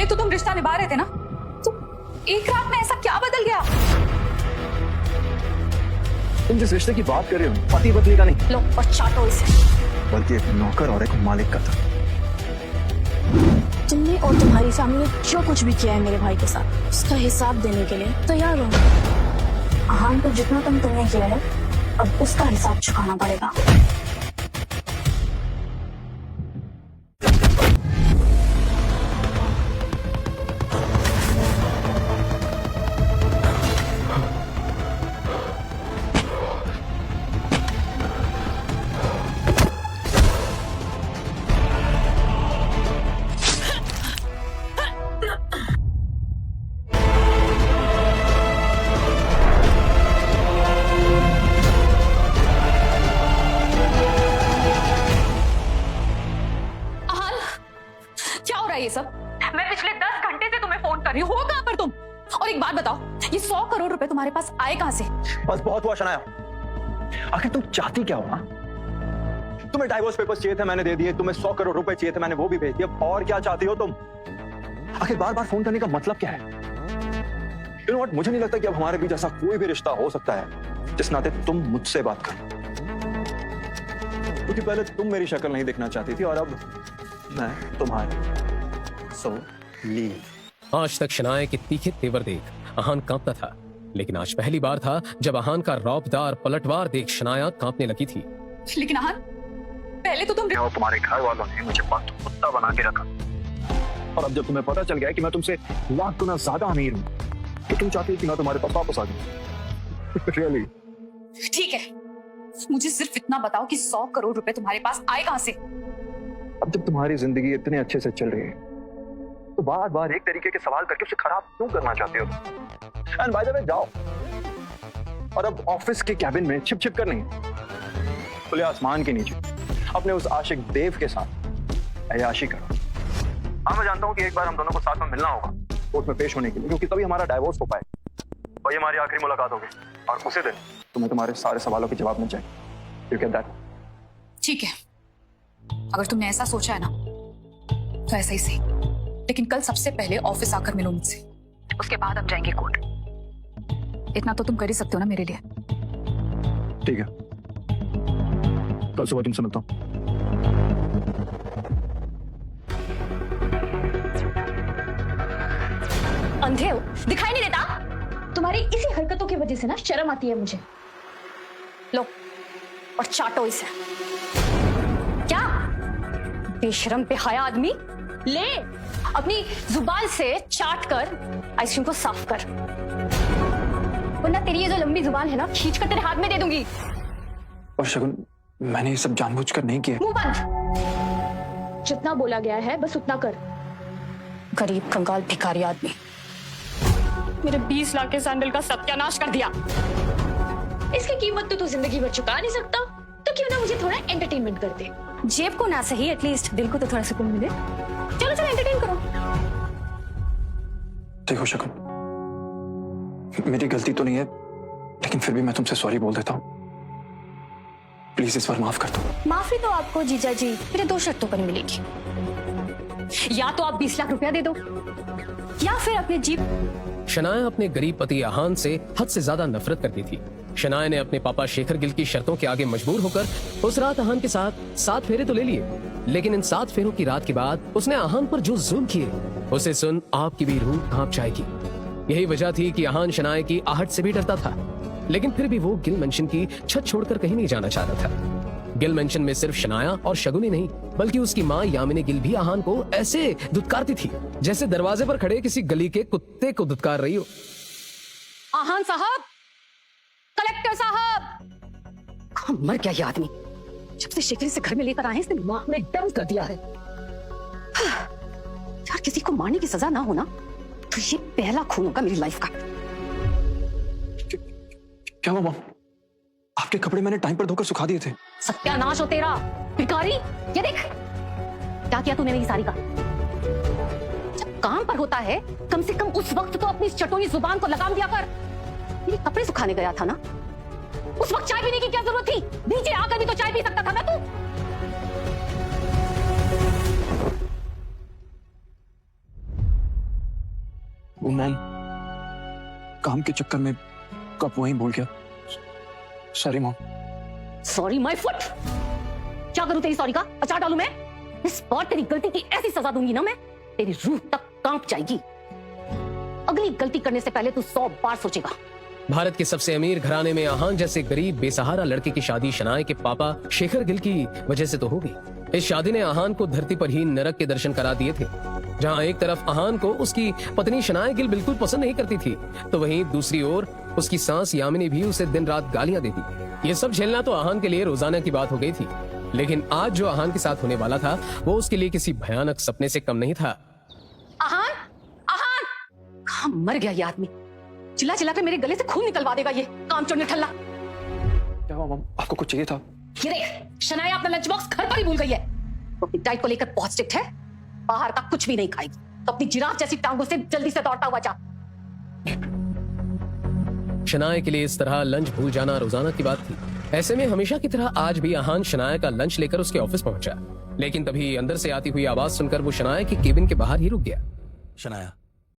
पहले तो तुम रिश्ता निभा रहे थे ना, तो एक रात में ऐसा क्या बदल गया? तुम जिस रिश्ते की बात कर रहे हो पति पत्नी का नहीं, लो और चाटो इसे। बल्कि एक नौकर और एक मालिक का था। तुमने और तुम्हारी फैमिली ने जो कुछ भी किया है मेरे भाई के साथ, उसका हिसाब देने के लिए तैयार हो। आहान को जितना तुमने किया है, अब उसका हिसाब चुकाना पड़ेगा। ये सब मैं पिछले 10 घंटे से तुम्हें फोन कर रही हूँ, हो कहाँ पर तुम? और एक बात बताओ, ये 100 करोड़ रुपए तुम्हारे पास आए कहाँ से? बस बहुत हुआ शनाया, आखिर तुम चाहती क्या हो? हाँ, तुम्हें डाइवोर्स पेपर्स चाहिए थे, मैंने दे दिए। तुम्हें 100 करोड़ रुपए चाहिए थे, मैंने वो भी भेज दिए। और क्या चाहती हो तुम? आखिर बार बार फोन करने का मतलब क्या है? You know what? मुझे नहीं लगता कि अब हमारे बीच ऐसा कोई भी रिश्ता हो सकता है जिस नाते तुम मुझसे बात करो, क्योंकि पहले तुम मेरी शक्ल नहीं देखना चाहती थी और अब मैं तुम्हारी। So leave। आज तक शनाया के तीखे तेवर देख आहान कांपता था, लेकिन आज पहली बार था जब आहान का रौबदार पलटवार देख शनाया कांपने लगी थी। लेकिन आहान, पहले तो तुम्हारे घर वालों ने मुझे बंद कुत्ता बना के रखा, और अब जब तुम्हें पता चल गया कि मैं तुमसे लाख गुना ज्यादा अमीर हूँ, तो तुम चाहती हो कि मैं तुम्हारे पास वापस आ जाऊं। Really? ठीक है, मुझे सिर्फ इतना बताओ कि 100 करोड़ रुपए तुम्हारे पास आए कहाँ से? अब जब तुम्हारी जिंदगी इतने अच्छे से चल रही है, तो बार बार एक तरीके के सवाल करके उसे खराब क्यों करना चाहते हो? एंड बाय द वे, जाओ और अब ऑफिस के कैबिन में छिप छिप कर नहीं, खुले आसमान के नीचे अपने उस आशिक देव के साथ अय्याशी करो। हाँ, मैं जानता हूँ कि एक बार हम दोनों को साथ में मिलना होगा कोर्ट में पेश होने के लिए, क्योंकि तभी हमारा डाइवोर्स हो पाए और ये हमारी आखिरी मुलाकात होगी, और उसी दिन तुम्हें तुम्हारे सारे सवालों के जवाब मिल जाए। You get that? ठीक है, अगर तुमने ऐसा सोचा है ना, तो ऐसा ही सही। लेकिन कल सबसे पहले ऑफिस आकर मिलो मुझसे, उसके बाद हम जाएंगे कोर्ट। इतना तो तुम कर ही सकते हो ना मेरे लिए। ठीक है, कल सुबह तुमसे मिलता हूँ। अंधे हो, दिखाई नहीं देता? तुम्हारी इसी हरकतों की वजह से ना शर्म आती है मुझे। लो और चाटो इसे। क्या बेशरम बेहया आदमी, ले अपनी जुबान से चाट कर आइसक्रीम को साफ कर, वरना तेरी ये जो लंबी जुबान है ना, खींच कर तेरे हाथ में दे दूंगी। और शगुन, मैंने ये सब जानबूझकर नहीं किया। मुंह बंद। जितना बोला गया है बस उतना कर। गरीब कंगाल भिखारी आदमी, मेरे 20 लाख के सैंडल का सत्यानाश कर दिया। इसकी कीमत तो तू जिंदगी भर चुका नहीं सकता, तो क्यों ना मुझे थोड़ा एंटरटेनमेंट कर दे। जेब को ना सही, एटलीस्ट दिल को तो थोड़ा सुकून मिले। चलो चलो एंटरटेन करो। देखो शगुन, मेरी गलती तो नहीं है, लेकिन फिर भी मैं तुमसे सॉरी बोल देता हूँ। प्लीज इस बार माफ कर दो। माफी तो आपको जीजा जी मेरे 2 शर्तों पर मिलेगी। या तो आप 20 लाख रुपया दे दो, या फिर अपने जीप। शनाया अपने गरीब पति आहान से हद से ज्यादा नफरत करती थी। शनाया ने अपने पापा शेखर गिल की शर्तों के आगे मजबूर होकर उस रात आहान के साथ 7 फेरे तो ले लिए, लेकिन इन 7 फेरों की रात के बाद उसने आहान पर जो जुल्म किए, उसे सुन आपकी भी रूह कांप जाएगी। यही वजह थी कि आहान शनाया की आहट से भी डरता था, लेकिन फिर भी वो गिल मेंशन की छत छोड़कर कहीं नहीं जाना चाहता था। गिल मेंशन में सिर्फ शनाया और शगुनी नहीं, बल्कि उसकी माँ यामिनी गिल भी आहान को ऐसे दुत्कारती थी जैसे दरवाजे पर खड़े किसी गली के कुत्ते को दुत्कार रही हो। आहान साहब, कलेक्टर साहब, कहाँ मर गया ये आदमी? जब से शेखर से घर में लेकर आए, इसने दिमाग में दम कर दिया है। यार, किसी को मारने की सजा ना हो ना, तो ये पहला खून होगा मेरी लाइफ का। क्या हुआ? आपके कपड़े मैंने टाइम पर धोकर सुखा दिए थे। सत्यानाश हो तेरा भिखारी। ये देख क्या किया तूने मेरी साड़ी का। जब काम पर होता है, कम से कम उस वक्त तो अपनी चटोरी जुबान को लगाम दिया कर। मेरे कपड़े सुखाने गया था ना, उस वक्त चाय पीने की क्या जरूरत थी? नीचे आकर भी तो चाय पी सकता था ना तू। वो मैम काम के चक्कर में कप वहीं भूल गया। Sorry mom. Sorry my foot. क्या करूं तेरी सॉरी का? अचार डालूं मैं? इस बार तेरी गलती की ऐसी सजा दूंगी ना मैं, तेरी रूह तक कांप जाएगी। अगली गलती करने से पहले तू 100 बार सोचेगा। भारत के सबसे अमीर घराने में आहान जैसे गरीब बेसहारा लड़के की शादी शनाए के पापा शेखर गिल की वजह से तो हो गई। इस शादी ने आहान को धरती पर ही नरक के दर्शन करा दिए थे। जहां एक तरफ आहान को उसकी पत्नी शनाए गिल बिल्कुल पसंद नहीं करती थी, तो वहीं दूसरी ओर उसकी सास यामिनी भी उसे दिन रात गालियां देती। ये सब झेलना तो आहान के लिए रोजाना की बात हो गई थी, लेकिन आज जो आहान के साथ होने वाला था वो उसके लिए किसी भयानक सपने से कम नहीं था। आहान, आहान, कहाँ मर गया ये आदमी? चिल्ला चिल्ला के मेरे गले से खून निकलवा देगा ये काम चोर निठल्ला। क्या हुआ मॉम? आपको कुछ चाहिए था? ये देख, शनाया अपना लंच बॉक्स घर पर ही भूल गई है। वो अपनी डाइट को लेकर बहुत स्ट्रिक्ट है, बाहर का कुछ भी नहीं खाएगी। तो अपनी जिराफ जैसी टांगों से जल्दी से दौड़ता हुआ जा। शनाया के लिए इस तरह लंच भूल जाना रोजाना की बात थी। ऐसे में हमेशा की तरह आज भी आहान शनाया का लंच लेकर उसके ऑफिस पहुंचा, लेकिन तभी अंदर से आती हुई आवाज सुनकर वो शनाया की केबिन के बाहर ही रुक गया। शनाया,